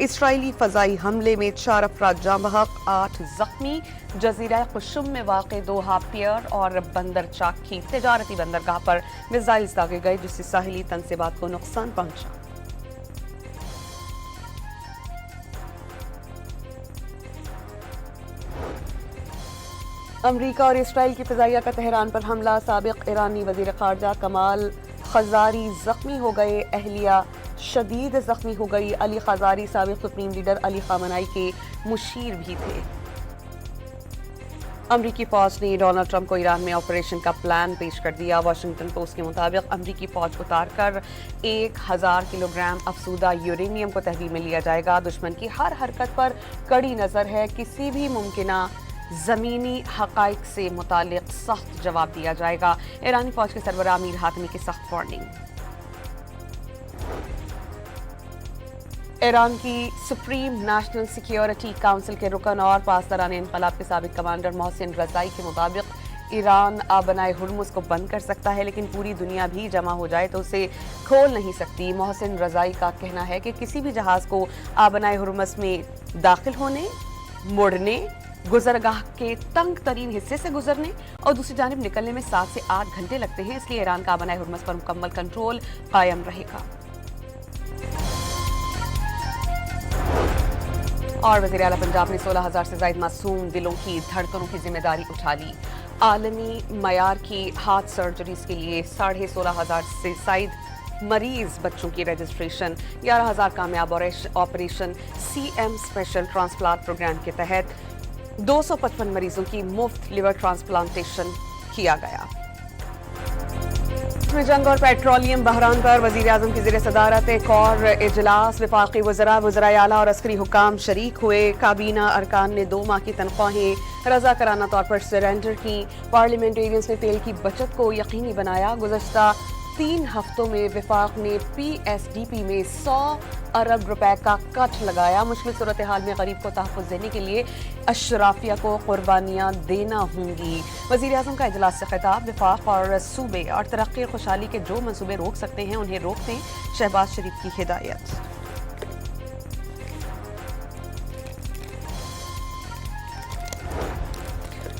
اسرائیلی فضائی حملے میں 4 افراد جاں بحق 8 زخمی. جزیرہ قشم میں واقع دوحہ پیئر اور بندر چاک کی تجارتی بندرگاہ پر میزائلز داغے گئے جس سے ساحلی تنصیبات کو نقصان پہنچا. امریکہ اور اسرائیل کی فضائیہ کا تہران پر حملہ. سابق ایرانی وزیر خارجہ کمال خزاری زخمی ہو گئے. اہلیہ شدید زخمی ہو گئی. علی خزاری سابق سپریم لیڈر علی خامنائی کے مشیر بھی تھے. امریکی فوج نے ڈونلڈ ٹرمپ کو ایران میں آپریشن کا پلان پیش کر دیا. واشنگٹن پوسٹ کے مطابق امریکی فوج اتار کر 1000 کلو گرام افزودہ یورینیم کو تحویل میں لیا جائے گا. دشمن کی ہر حرکت پر کڑی نظر ہے. کسی بھی ممکنہ زمینی حقائق سے متعلق سخت جواب دیا جائے گا. ایرانی فوج کے سربراہ امیر حاتمی کی سخت وارننگ. ایران کی سپریم نیشنل سیکیورٹی کونسل کے رکن اور پاسداران انقلاب کے سابق کمانڈر محسن رضائی کے مطابق ایران آبنائے ہرمز کو بند کر سکتا ہے لیکن پوری دنیا بھی جمع ہو جائے تو اسے کھول نہیں سکتی. محسن رضائی کا کہنا ہے کہ کسی بھی جہاز کو آبنائے ہرمز میں داخل ہونے، مڑنے، گزرگاہ کے تنگ ترین حصے سے گزرنے اور دوسری جانب نکلنے میں 7 سے 8 گھنٹے لگتے ہیں. اس لیے ایران کا آبنائے ہرمز پر مکمل کنٹرول قائم رہے گا. اور وزیر اعلیٰ پنجاب نے 16,000 سے زائد معصوم دلوں کی دھڑکنوں کی ذمہ داری اٹھا لی. عالمی معیار کی ہارٹ سرجریز کے لیے 16,500 سے زائد مریض بچوں کی رجسٹریشن. 11,000 کامیاب operation C M special transplant programme کے تحت 255 مریضوں کی مفت لیور ٹرانسپلانٹیشن کیا گیا. جنگ اور پیٹرولیم بحران پر وزیر اعظم کی زیر صدارت ایک اور اجلاس. وفاقی وزراء، وزرائے اعلیٰ اور عسکری حکام شریک ہوئے. کابینہ ارکان نے 2 ماہ کی تنخواہیں رضاکارانہ طور پر سرنڈر کی. پارلیمنٹیرینز نے تیل کی بچت کو یقینی بنایا. گزشتہ 3 ہفتوں میں وفاق نے پی ایس ڈی پی میں 100 ارب روپے کا کٹ لگایا. مشکل صورتحال میں غریب کو تحفظ دینے کے لیے اشرافیہ کو قربانیاں دینا ہوں گی. وزیر اعظم کا اجلاس سے خطاب. وفاق اور صوبے اور ترقی اور خوشحالی کے جو منصوبے روک سکتے ہیں انہیں روک دیں. شہباز شریف کی ہدایت.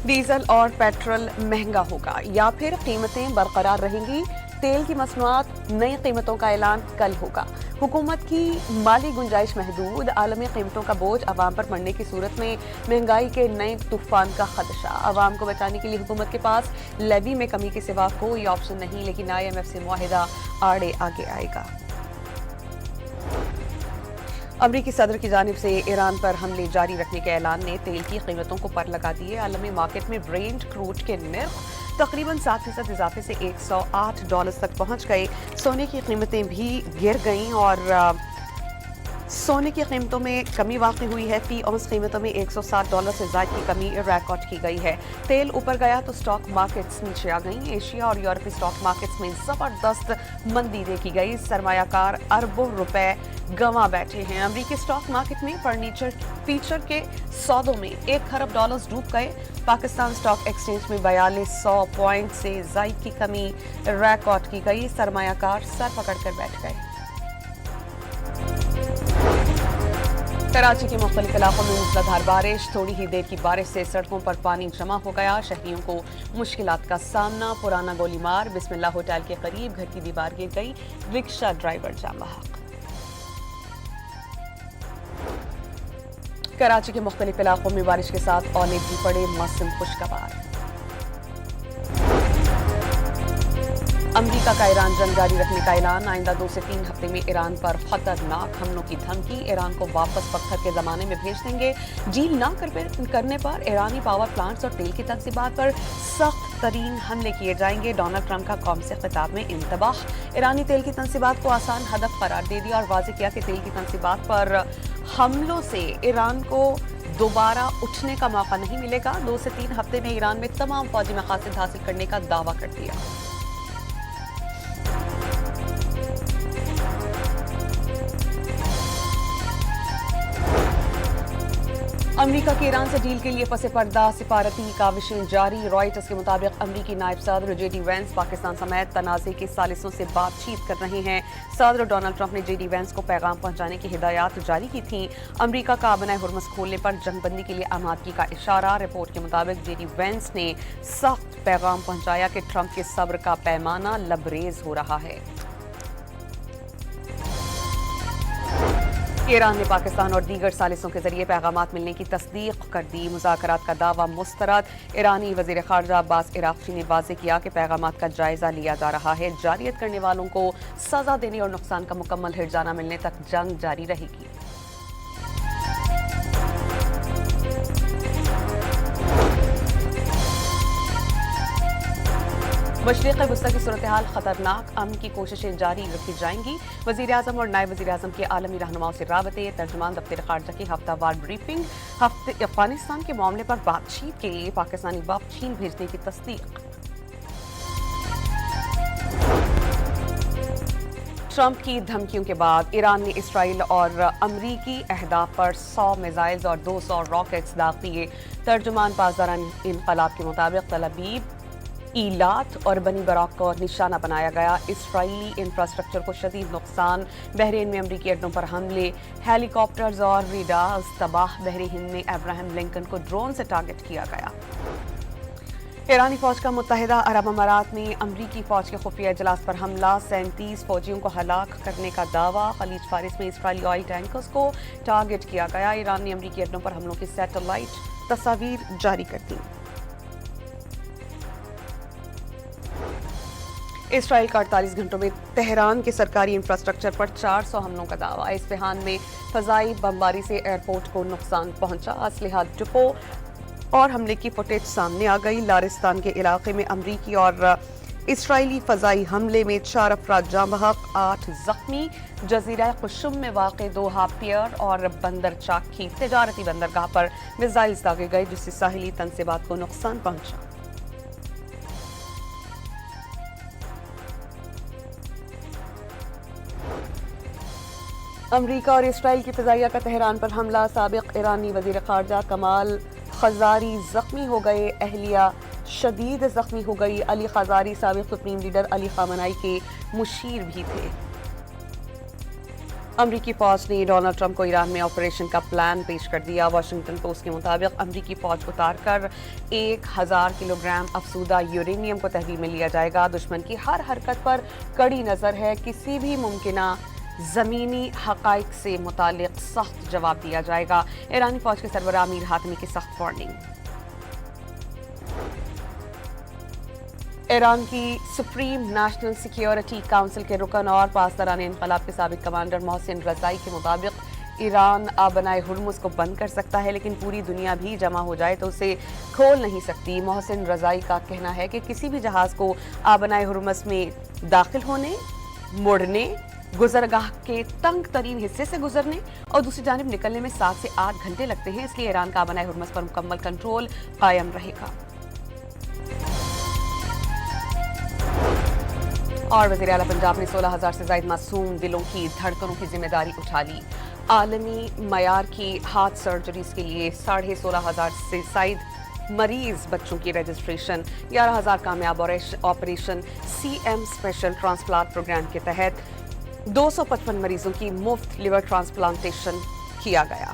ڈیزل اور پیٹرول مہنگا ہوگا یا پھر قیمتیں برقرار رہیں گی. تیل کی مصنوعات نئی قیمتوں کا اعلان کل ہوگا. حکومت کی مالی گنجائش محدود. عالمی قیمتوں کا بوجھ عوام پر پڑنے کی صورت میں مہنگائی کے نئے طوفان کا خدشہ. عوام کو بچانے کے لیے حکومت کے پاس لیوی میں کمی کے سوا کوئی آپشن نہیں لیکن IMF سے معاہدہ آڑے آگے آئے گا. امریکی صدر کی جانب سے ایران پر حملے جاری رکھنے کے اعلان نے تیل کی قیمتوں کو پر لگا دیے. عالمی مارکیٹ میں برینٹ کروڈ کے نرخ تقریباً 7% اضافے سے $108 تک پہنچ گئے. سونے کی قیمتیں بھی گر گئیں اور سونے کی قیمتوں میں کمی واقع ہوئی ہے. فی اونس قیمتوں میں $160 سے زائد کی کمی ریکارڈ کی گئی ہے. تیل اوپر گیا تو سٹاک مارکیٹس نیچے آ گئیں. ایشیا اور یورپی سٹاک مارکیٹس میں زبردست مندی دیکھی گئی. سرمایہ کار اربوں روپے گنوا بیٹھے ہیں. امریکی سٹاک مارکیٹ میں فرنیچر فیچر کے سودوں میں $1 ارب ڈوب گئے. پاکستان سٹاک ایکسچینج میں 4200 پوائنٹ سے زائد کی کمی ریکارڈ کی گئی. سرمایہ کار سر پکڑ کر بیٹھ گئے. کراچی کے مختلف علاقوں میں موسلادھار بارش. تھوڑی ہی دیر کی بارش سے سڑکوں پر پانی جمع ہو گیا. شہریوں کو مشکلات کا سامنا. پرانا گولی مار بسم اللہ ہوٹل کے قریب گھر کی دیوار گر گئی. رکشہ ڈرائیور جاں بحق. کراچی کے مختلف علاقوں میں بارش کے ساتھ اولے بھی پڑے. موسم خوشگوار. امریکہ کا ایران جنگ جاری رکھنے کا اعلان. آئندہ 2 سے 3 ہفتے میں ایران پر خطرناک حملوں کی دھمکی. ایران کو واپس پتھر کے زمانے میں بھیج دیں گے. ڈیل نہ کرنے پر ایرانی پاور پلانٹس اور تیل کی تنصیبات پر سخت ترین حملے کیے جائیں گے. ڈونلڈ ٹرمپ کا قوم سے خطاب میں انتباہ. ایرانی تیل کی تنصیبات کو آسان ہدف قرار دے دیا اور واضح کیا کہ تیل کی تنصیبات پر حملوں سے ایران کو دوبارہ اٹھنے کا موقع نہیں ملے گا. 2 سے 3 ہفتے میں ایران میں تمام فوجی مقاصد حاصل کرنے کا دعویٰ کر دیا. امریکہ کی ایران سے ڈیل کے لیے پس پردہ سفارتی کاوشیں جاری. رائٹرز کے مطابق امریکی نائب صدر جے ڈی وینس پاکستان سمیت تنازع کے ثالثوں سے بات چیت کر رہے ہیں. صدر ڈونلڈ ٹرمپ نے جے ڈی وینس کو پیغام پہنچانے کی ہدایات جاری کی تھیں. امریکہ کا آبنائے ہرمز کھولنے پر جنگ بندی کے لیے آمادگی کا اشارہ. رپورٹ کے مطابق جے ڈی وینس نے سخت پیغام پہنچایا کہ ٹرمپ کے صبر کا پیمانہ لبریز ہو رہا ہے. ایران نے پاکستان اور دیگر ثالثوں کے ذریعے پیغامات ملنے کی تصدیق کر دی. مذاکرات کا دعویٰ مسترد. ایرانی وزیر خارجہ عباس عراقچی نے واضح کیا کہ پیغامات کا جائزہ لیا جا رہا ہے. جارحیت کرنے والوں کو سزا دینے اور نقصان کا مکمل ہرجانہ ملنے تک جنگ جاری رہے گی. مشرق وسطی کی صورتحال خطرناک. امن کی کوششیں جاری رکھی جائیں گی. وزیر اعظم اور نائب وزیر اعظم کے عالمی رہنماؤں سے رابطے. ترجمان دفتر خارجہ کی ہفتہ وار بریفنگ. افغانستان کے معاملے پر بات چیت کے لیے پاکستانی وفد چین بھیجنے کی تصدیق. ٹرمپ کی دھمکیوں کے بعد ایران نے اسرائیل اور امریکی اہداف پر 100 میزائلز اور 200 راکٹس داغ دیے. ترجمان پاسداران انقلاب کے مطابق تل ابیب، ایلات اور بنی براق کو نشانہ بنایا گیا. اسرائیلی انفراسٹرکچر کو شدید نقصان. بحرین میں امریکی اڈوں پر حملے. ہیلی کاپٹرز اور ریڈارز تباہ. بحر ہند میں ابراہم لنکن کو ڈرون سے ٹارگٹ کیا گیا. ایرانی فوج کا متحدہ عرب امارات میں امریکی فوج کے خفیہ اجلاس پر حملہ. 37 فوجیوں کو ہلاک کرنے کا دعویٰ. خلیج فارس میں اسرائیلی آئل ٹینکرز کو ٹارگٹ کیا گیا. ایران نے امریکی اڈوں پر حملوں کی سیٹلائٹ تصاویر جاری کر دی. اسرائیل کا 48 گھنٹوں میں تہران کے سرکاری انفراسٹرکچر پر 400 حملوں کا دعویٰ. اصفہان میں فضائی بمباری سے ایئرپورٹ کو نقصان پہنچا. اسلحہ ڈپو اور حملے کی فوٹیج سامنے آ گئی. لارستان کے علاقے میں امریکی اور اسرائیلی فضائی حملے میں 4 افراد جاں بحق، 8 زخمی. جزیرہ قشم میں واقع دوحہ پیئر اور بندر چاک کی تجارتی بندرگاہ پر میزائلز داغے گئے جس سے ساحلی تنصیبات کو نقصان پہنچا. امریکہ اور اسرائیل کی فضائیہ کا تہران پر حملہ. سابق ایرانی وزیر خارجہ کمال خزاری زخمی ہو گئے. اہلیہ شدید زخمی ہو گئی. علی خزاری سابق سپریم لیڈر علی خامنائی کے مشیر بھی تھے. امریکی فوج نے ڈونلڈ ٹرمپ کو ایران میں آپریشن کا پلان پیش کر دیا. واشنگٹن پوسٹ کے مطابق امریکی فوج کو اتار کر 1000 کلو گرام افزودہ یورینیم کو تحویل میں لیا جائے گا. دشمن کی ہر حرکت پر کڑی نظر ہے. کسی بھی ممکنہ زمینی حقائق سے متعلق سخت جواب دیا جائے گا. ایرانی فوج کے سربراہ امیر حاتمی کی سخت وارننگ. ایران کی سپریم نیشنل سیکیورٹی کونسل کے رکن اور پاسداران انقلاب کے سابق کمانڈر محسن رضائی کے مطابق ایران آبنائے ہرمز کو بند کر سکتا ہے لیکن پوری دنیا بھی جمع ہو جائے تو اسے کھول نہیں سکتی. محسن رضائی کا کہنا ہے کہ کسی بھی جہاز کو آبنائے ہرمز میں داخل ہونے، مڑنے، گزرگاہ کے تنگ ترین حصے سے گزرنے اور دوسری جانب نکلنے میں 7 سے 8 گھنٹے لگتے ہیں. اس لیے ایران کا آبنائے ہرمز پر مکمل کنٹرول قائم رہے گا. اور وزیر اعلیٰ پنجاب نے 16,000 سے زائد معصوم دلوں کی دھڑکنوں کی ذمہ داری اٹھا لی. عالمی معیار کی ہارٹ سرجریز کے لیے 16,500 سے زائد مریض بچوں کی رجسٹریشن. 11,000 کامیاب operation C M special transplant programme کے تحت 255 مریضوں کی مفت لیور ٹرانسپلانٹیشن کیا گیا.